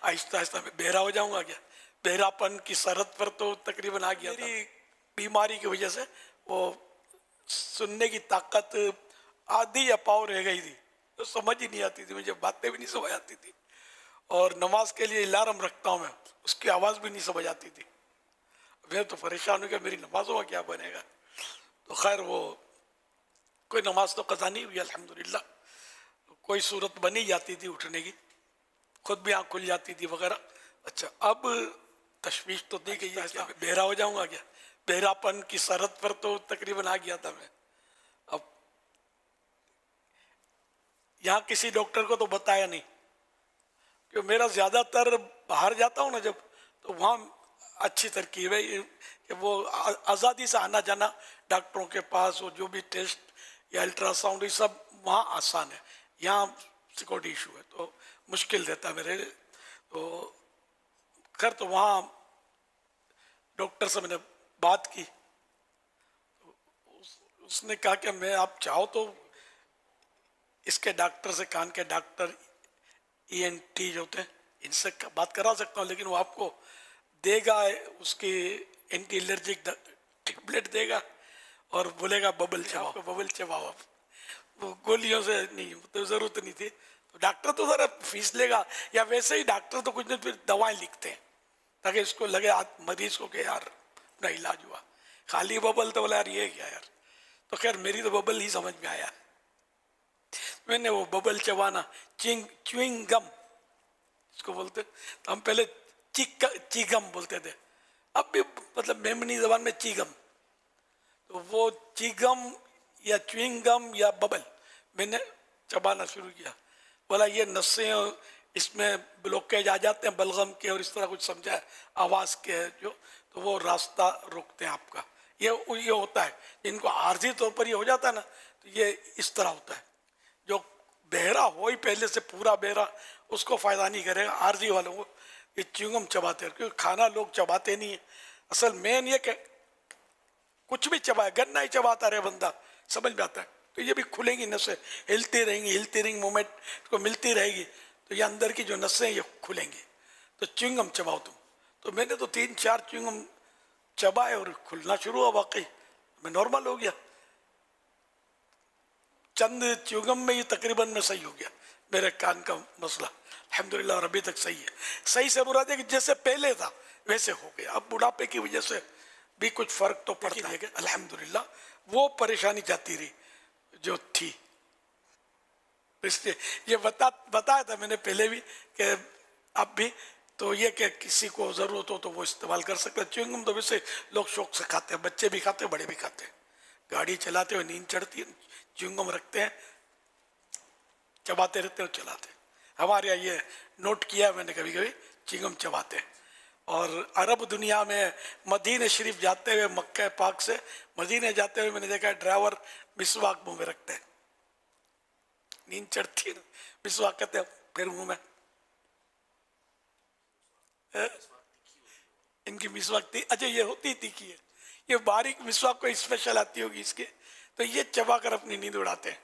आहिस्ता आहिस्ता मैं बहरा हो जाऊंगा क्या। बहरापन की सरहद पर तो तकरीबन आ गया था। बीमारी की वजह से वो सुनने की ताकत आधी या पाव रह गई थी, तो समझ ही नहीं आती थी, मुझे बातें भी नहीं समझ आती थी। और नमाज के लिए अलार्म रखता हूँ मैं, उसकी आवाज़ भी नहीं समझ आती थी। मैं तो परेशान हो गया, मेरी नमाजों का क्या बनेगा। तो खैर वो कोई नमाज तो कज़ा नहीं हुई अल्हम्दुलिल्लाह, कोई सूरत बनी जाती थी उठने की, खुद भी आँख खुल जाती थी वगैरह। अच्छा, अब तशवीश तो दी गई है, क्या बहरा हो जाऊंगा क्या। बहरापन की सरहद पर तो तकरीबन आ गया था मैं। अब यहाँ किसी डॉक्टर को तो बताया नहीं, क्योंकि मेरा ज़्यादातर बाहर जाता हूँ ना जब, तो वहाँ अच्छी तरकीब है कि वो आज़ादी से आना जाना डॉक्टरों के पास, वो जो भी टेस्ट या अल्ट्रासाउंड ये सब वहाँ आसान है। यहाँ सिक्योरिटी इशू है तो मुश्किल रहता है मेरे लिए। तो खैर, तो वहाँ डॉक्टर से मैंने बात की, तो उसने कहा कि मैं, आप चाहो तो इसके डॉक्टर से, कान के डॉक्टर ENT जो होते हैं इनसे बात करा सकता हूँ, लेकिन वो आपको देगा उसकी एंटी एलर्जिक टेबलेट देगा और बोलेगा बबल चबाओ, बबल चबाओ। आप वो गोलियों से नहीं, तो ज़रूरत नहीं थी। तो डॉक्टर तो ज़रा फीस लेगा, या वैसे ही डॉक्टर तो कुछ नहीं फिर दवाएं लिखते हैं ताकि इसको लगे मरीज को कि यार अपना इलाज हुआ। खाली बबल तो बोला यार ये क्या यार। तो खैर मेरी तो बबल ही समझ में आया, मैंने वो बबल चबाना, च्युइंग गम इसको बोलते, तो हम पहले चीगम बोलते थे, अब भी मतलब मेमनी जबान में चीगम। तो वो चीगम या च्युइंग गम या बबल मैंने चबाना शुरू किया। बोला ये नसें इसमें ब्लॉकेज आ जाते हैं बलगम के, और इस तरह कुछ समझा आवाज़ के जो, तो वो रास्ता रोकते हैं आपका। ये होता है जिनको आर्जी तौर पर ये हो जाता है ना, तो ये इस तरह होता है। जो बहरा हो ही पहले से पूरा बहरा, उसको फ़ायदा नहीं करेगा। आर्जी वालों को ये च्युइंगम चबाते हैं, क्योंकि खाना लोग चबाते नहीं है। असल मेन ये कि कुछ भी चबाए, गन्ना ही चबाता रहे बंदा, समझ में आता है। तो ये भी खुलेंगी नसें, हिलती रहेंगी मूवमेंट को मिलती रहेगी, तो ये अंदर की जो नसें ये खुलेंगी। तो च्युइंगम चबाओ तुम। तो मैंने तो 3-4 च्युइंगम चबाए और खुलना शुरू हुआ, वाकई मैं नॉर्मल हो गया। चंद च्युइंगम में ही तकरीबन में सही हो गया मेरे कान का मसला, अल्हम्दुलिल्लाह। और अभी तक सही है। सही से मुराद है कि जैसे पहले था वैसे हो गया। अब बुढ़ापे की वजह से भी कुछ फर्क तो पड़ता है, अल्हम्दुलिल्लाह। वो परेशानी जाती रही जो थी, इसलिए ये बताया था मैंने पहले भी कि अब भी तो ये कि किसी को ज़रूरत हो तो वो इस्तेमाल कर सकते हैं। च्युइंगम तो वैसे लोग शौक से खाते हैं, बच्चे भी खाते हैं, बड़े भी खाते हैं। गाड़ी चलाते हुए नींद चढ़ती है, च्युइंगम रखते हैं, चबाते रहते हैं और चलाते हैं। हमारे यहाँ ये नोट किया मैंने कभी कभी, च्युइंगम चबाते हैं। और अरब दुनिया में मदीने शरीफ जाते हुए, मक्का पाक से मदीने जाते हुए मैंने देखा है ड्राइवर मिसवाक मुंह में रखते हैं। नींद चढ़ती है, मिसवाक कहते हैं फिर मुंह में। इनकी मिसवाक अच्छा ये होती तीखी है, ये बारीक मिसवाक कोई स्पेशल आती होगी इसके, तो ये चबा कर अपनी नींद उड़ाते हैं।